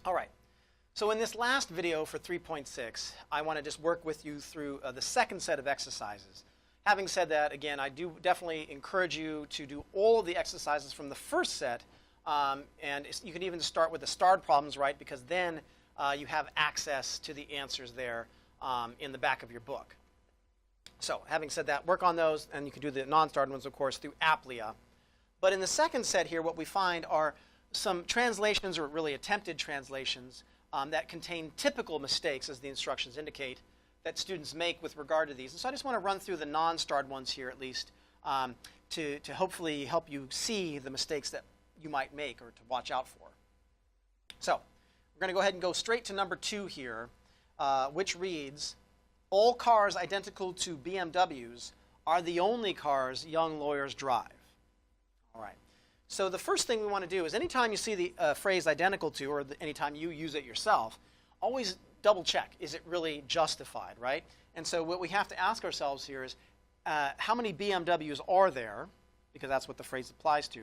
All right. So in this last video for 3.6, I want to just work with you through the second set of exercises. Having said that, again, I do definitely encourage you to do all of the exercises from the first set, and you can even start with the starred problems, right? Because then you have access to the answers there in the back of your book. So having said that, work on those, and you can do the non-starred ones, of course, through Applia. But in the second set here, what we find are some translations, or really attempted translations, that contain typical mistakes, as the instructions indicate, that students make with regard to these. And so I just want to run through the non-starred ones here, at least, to hopefully help you see the mistakes that you might make or to watch out for. So we're going to go ahead and go straight to number 2 here, which reads, all cars identical to BMWs are the only cars young lawyers drive. All right. So the first thing we want to do is anytime you see the phrase identical to, or anytime you use it yourself, always double check, is it really justified, right? And so what we have to ask ourselves here is how many BMWs are there, because that's what the phrase applies to.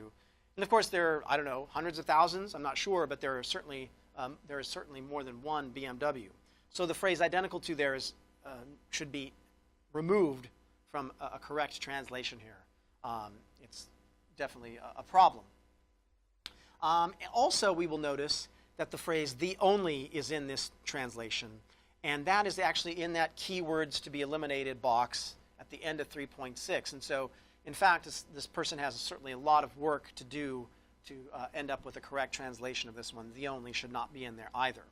And of course there are, I don't know, hundreds of thousands, I'm not sure, but there is certainly more than one BMW. So the phrase identical to there is, should be removed from a correct translation here. It's definitely a problem. Also, we will notice that the phrase the only is in this translation, and that is actually in that keywords to be eliminated box at the end of 3.6. And so, in fact, this person has certainly a lot of work to do to end up with a correct translation of this one. The only should not be in there either.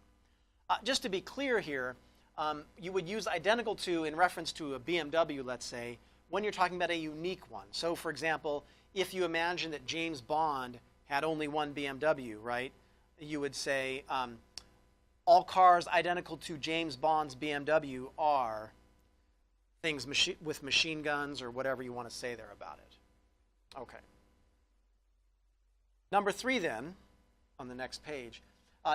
Just to be clear here, you would use identical to in reference to a BMW, let's say, when you're talking about a unique one. So, for example, if you imagine that James Bond had only one BMW, right, you would say all cars identical to James Bond's BMW are things with machine guns or whatever you want to say there about it. Okay. Number 3 then, on the next page.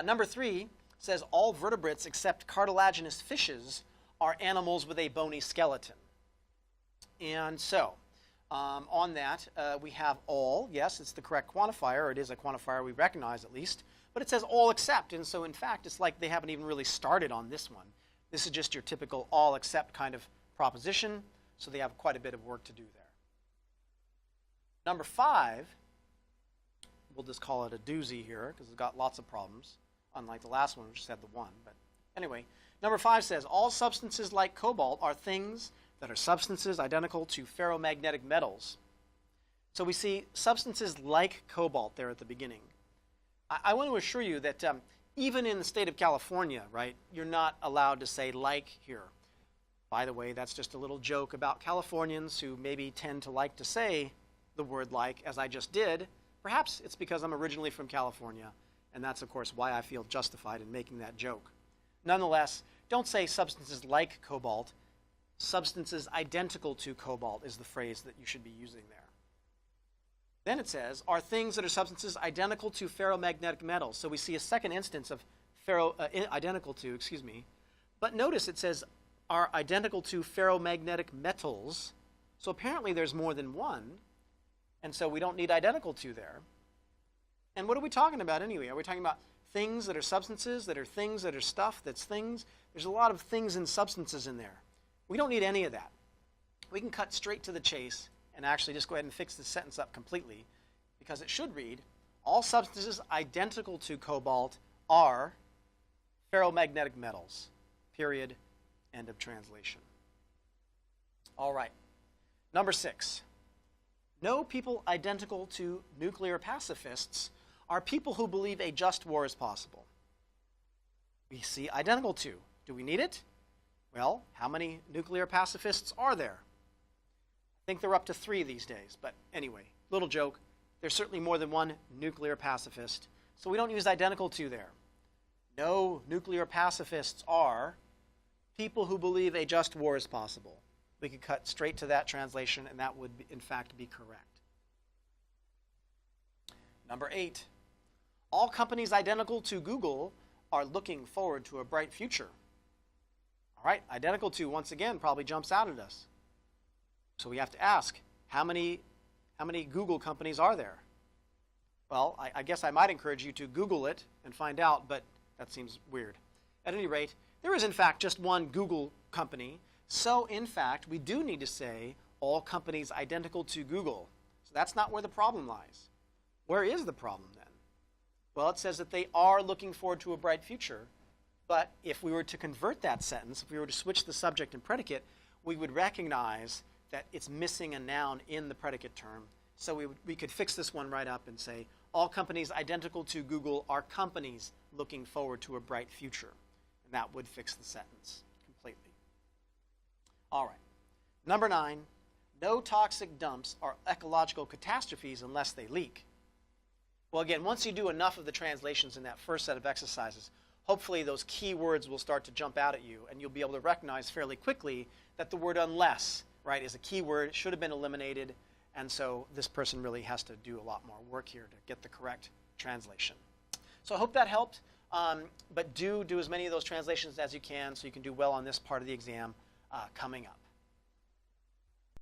Number 3 says all vertebrates except cartilaginous fishes are animals with a bony skeleton. And so, on that, we have all. Yes, it's the correct quantifier, or it is a quantifier we recognize at least, but it says all except, and so in fact it's like they haven't even really started on this one. This is just your typical all except kind of proposition, so they have quite a bit of work to do there. Number 5, we'll just call it a doozy here because it's got lots of problems, unlike the last one which just had the one. But anyway, number 5 says all substances like cobalt are things that are substances identical to ferromagnetic metals. So we see substances like cobalt there at the beginning. I want to assure you that even in the state of California, right, you're not allowed to say like here. By the way, that's just a little joke about Californians who maybe tend to like to say the word like, as I just did. Perhaps it's because I'm originally from California, and that's, of course, why I feel justified in making that joke. Nonetheless, don't say substances like cobalt. Substances identical to cobalt is the phrase that you should be using there. Then it says, are things that are substances identical to ferromagnetic metals. So we see a second instance of identical to, But notice it says are identical to ferromagnetic metals. So apparently there's more than one. And so we don't need identical to there. And what are we talking about anyway? Are we talking about things that are substances, that are things that are stuff, that's things? There's a lot of things and substances in there. We don't need any of that. We can cut straight to the chase and actually just go ahead and fix the sentence up completely, because it should read, all substances identical to cobalt are ferromagnetic metals, period, end of translation. All right, number 6. No people identical to nuclear pacifists are people who believe a just war is possible. We see identical to. Do we need it? Well, how many nuclear pacifists are there? I think they're up to 3 these days, but anyway, little joke. There's certainly more than one nuclear pacifist, so we don't use identical to there. No nuclear pacifists are people who believe a just war is possible. We could cut straight to that translation, and that would, in fact, be correct. Number 8, all companies identical to Google are looking forward to a bright future. All right, identical to, once again, probably jumps out at us. So we have to ask, how many Google companies are there? Well, I guess I might encourage you to Google it and find out, but That seems weird. At any rate, there is in fact just one Google company. So in fact, we do need to say all companies identical to Google. So that's not where the problem lies. Where is the problem then? Well, it says that they are looking forward to a bright future. But if we were to convert that sentence, if we were to switch the subject and predicate, we would recognize that it's missing a noun in the predicate term. So we could fix this one right up and say, all companies identical to Google are companies looking forward to a bright future. And that would fix the sentence completely. All right. Number 9, no toxic dumps are ecological catastrophes unless they leak. Well, again, once you do enough of the translations in that first set of exercises, hopefully those key words will start to jump out at you, and you'll be able to recognize fairly quickly that the word unless, right, is a key word. It should have been eliminated, and so this person really has to do a lot more work here to get the correct translation. So I hope that helped, but do as many of those translations as you can so you can do well on this part of the exam coming up.